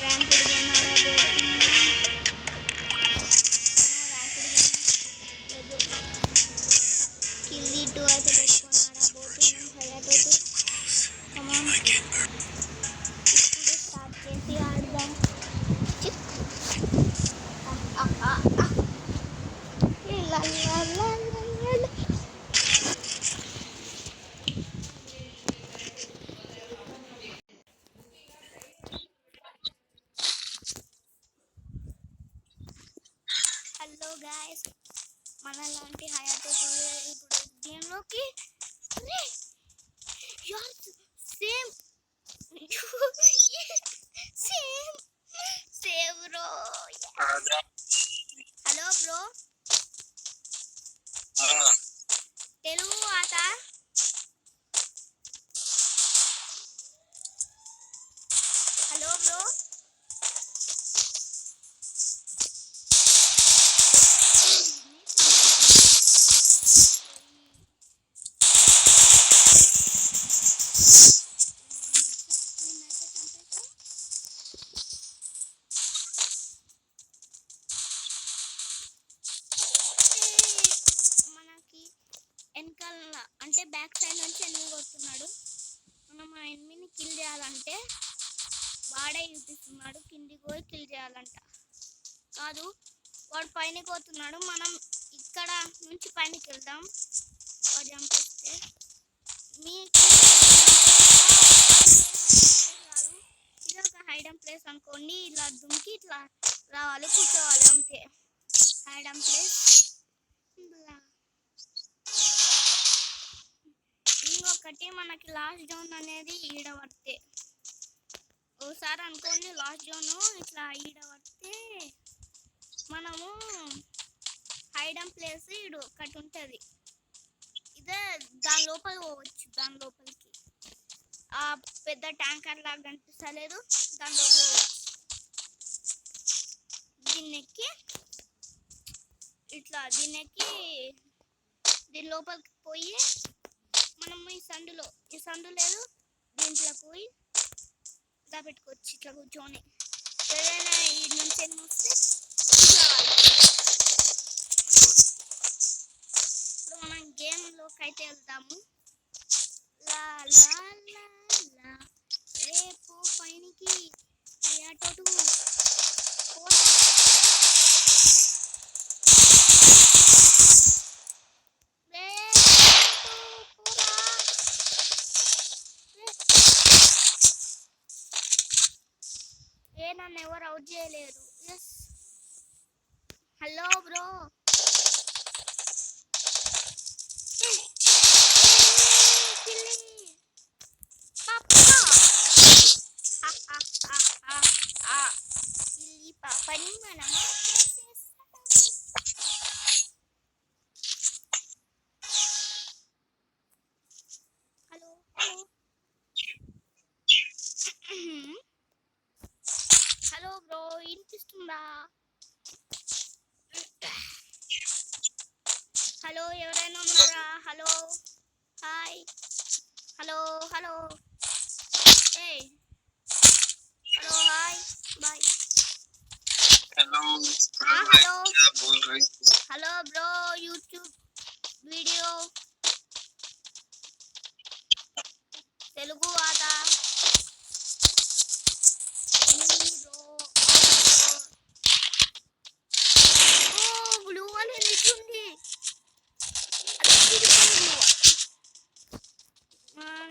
ర్యాంకుడు కొనాలబోతున్నాడు. కిల్లీ 2 అయితే పెట్టుకొని ఆడబోతున్నాం హయాతోటి. కమాన్ ఇప్పుడు స్టార్ట్ చేసి ఆడదాం. హలో గాయస్, మనలాంటి హయాతో ఇప్పుడు దీనిలోకి same same bro. Hello bro, Telugu आता? హలో బ్రో, వెనకాల అంటే బ్యాక్ సైడ్ నుంచి ఎనిమిది కొడుతున్నాడు. మనం ఆ ఎనిమిదిని కిల్ చేయాలంటే వాడే చూపిస్తున్నాడు కిందికి పోయి కిల్ చేయాలంట. కాదు, వాడు పైన పోతున్నాడు. మనం ఇక్కడ నుంచి పైనకి వెళ్దాం. వాడు చంపిస్తే మీకు కాదు, ఇది ఒక హైడమ్ ప్లేస్ అనుకోండి. ఇలా దుంకి ఇట్లా రావాలి, కూర్చోవాలి, అంతే హైడమ్ ప్లేస్. ఇంకొకటి మనకి లాస్ట్ జోన్ అనేది ఈడ పడితే, ఒకసారి అనుకోండి లాస్ట్ జోను ఇట్లా ఈడ పడితే మనము హైడమ్ ప్లేస్ ఈడు ఒకటి ఉంటుంది. ఇదే దాని లోపల పోవచ్చు. దాని లోపలికి ఆ పెద్ద ట్యాంకర్ లాగా కనిపిస్తలేదు, దాని లోపల పోవచ్చు. దీన్నెక్కి ఇట్లా దీన్నెక్కి దీని లోపలికి పోయి మనం ఈ సందు లేదు, దీంట్లోకి పోయి దా పెట్టుకోవచ్చు. ఇట్లా కూర్చొని ఏదైనా ఈ నుంచి ఎన్ని వస్తే ఇప్పుడు మనం గేమ్లోకి అయితే వెళ్దాము. లా లా లా లా రేపు పైనకి హయాటోటు నన్ను ఎవరు అవుట్ చేయలేరు. ఎస్, హలో బ్రో, పాపని మనం హలో హలో హలో బ్రో, వినిపిస్తుందా? హలో, ఎవరైనా ఉన్నారా? హలో, హాయ్, హలో హలో, ఏ hello, hi, bye, hello hello bro, YouTube video Telugu आता బ్లూ అని నిల్చుంది.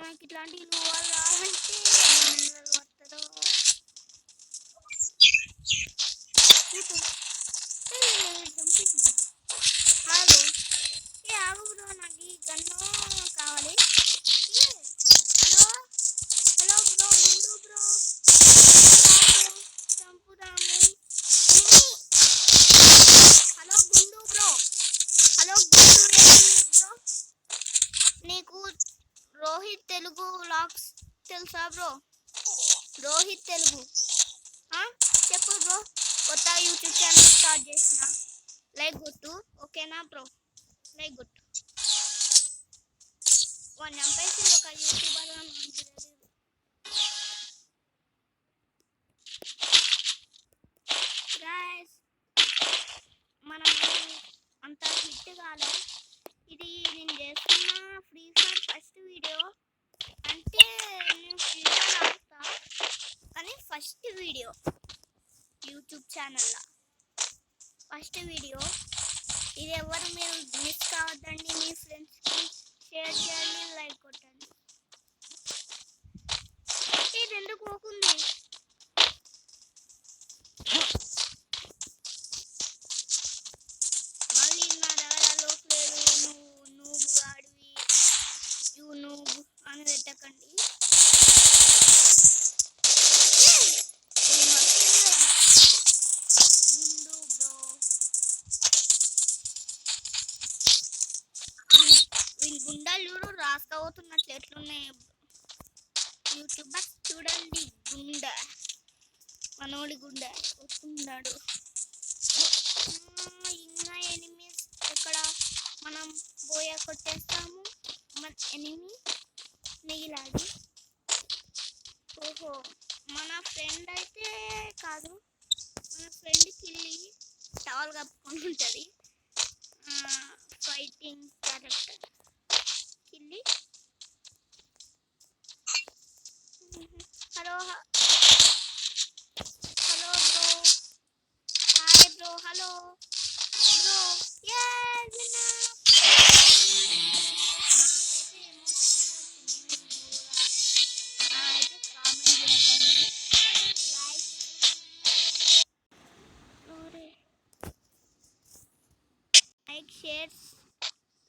నాకు ఇట్లాంటి బ్లూ వాళ్ళు రావాలంటే వస్తుందో. హలో, ఏ ఆగు బ్రో, నాకు ఈ గన్ను కావాలి. హలో హలో బ్రో, గుండు బ్రో, చంపుదాము. హలో గుండు బ్రో, హలో గుండు బ్రో, నీకు రోహిత్ తెలుగు వ్లాగ్స్ తెలుసా బ్రో? రోహిత్ తెలుగు చెప్పు బ్రో. కొత్త యూట్యూబ్ ఛానల్ స్టార్ట్ చేసిన, లైక్ కొట్టు, ఓకేనా బ్రో? లైక్ కొట్టు. వాడిని చంపేసింది ఒక యూట్యూబర్. ఫస్ట్ కాలే, ఇది నేను చేస్తున్న ఫ్రీ ఫైర్ ఫస్ట్ వీడియో. అంటే నేను ఫ్రీ ఫైర్ ఆడుతా కానీ ఫస్ట్ వీడియో యూట్యూబ్ ఛానల్లో ఫస్ట్ వీడియో. ఇది ఎవరు మీరు మిస్ కావద్దండి, మీ ఫ్రెండ్స్కి షేర్ చేయండి, లైక్ కొట్టండి. ఇది ఎందుకు పోకుంది? మళ్ళీ నా దగ్గర లోపు లేదు, నువ్వు గాడివి, నువ్వు అని పెట్టకండి. గుండు బ్రో, వీళ్ళ గుండాలు చూడు రాసుకోబోతున్నట్లు ఎట్లున్నాయి. యూట్యూబర్ చూడండి, గుండె మనోడి గుండె వస్తున్నాడు. ఇంకా ఎనిమిస్ ఇక్కడ మనం బోయ కొట్టేస్తాము. మన ఎనిమి మిగిలాది. ఓహో, మన ఫ్రెండ్ అయితే కాదు, మన ఫ్రెండ్ కిల్లి టవల్ కప్పుకొని ఉంటుంది. ఫైటింగ్ క్యారెక్టర్ కిల్లి. Hello hello bro, hi bro, hello bro.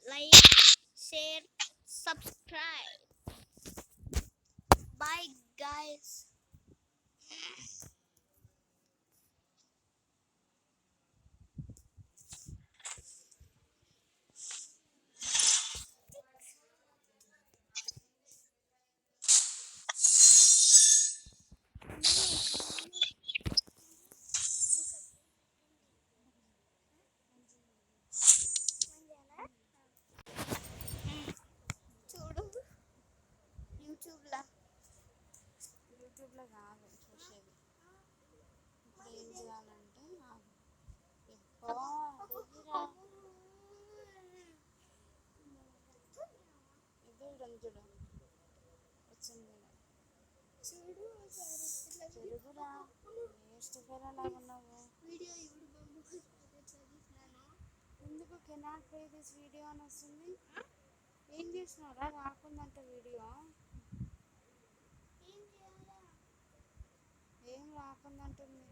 Like, share, subscribe. Bye guys. చూడు యూట్యూబ్లో కాదు చూసేది. ఇప్పుడు ఏం చేయాలంటే చూడు వచ్చింది. చెడుగురా వేస్ట్ లాగా ఉన్నావు. ఎందుకు కెనాట్ ప్లే దిస్ వీడియో అని వస్తుంది? ఏం చేసినావురా? రాకుందంట వీడియో, ఏం రాకుందంటుంది.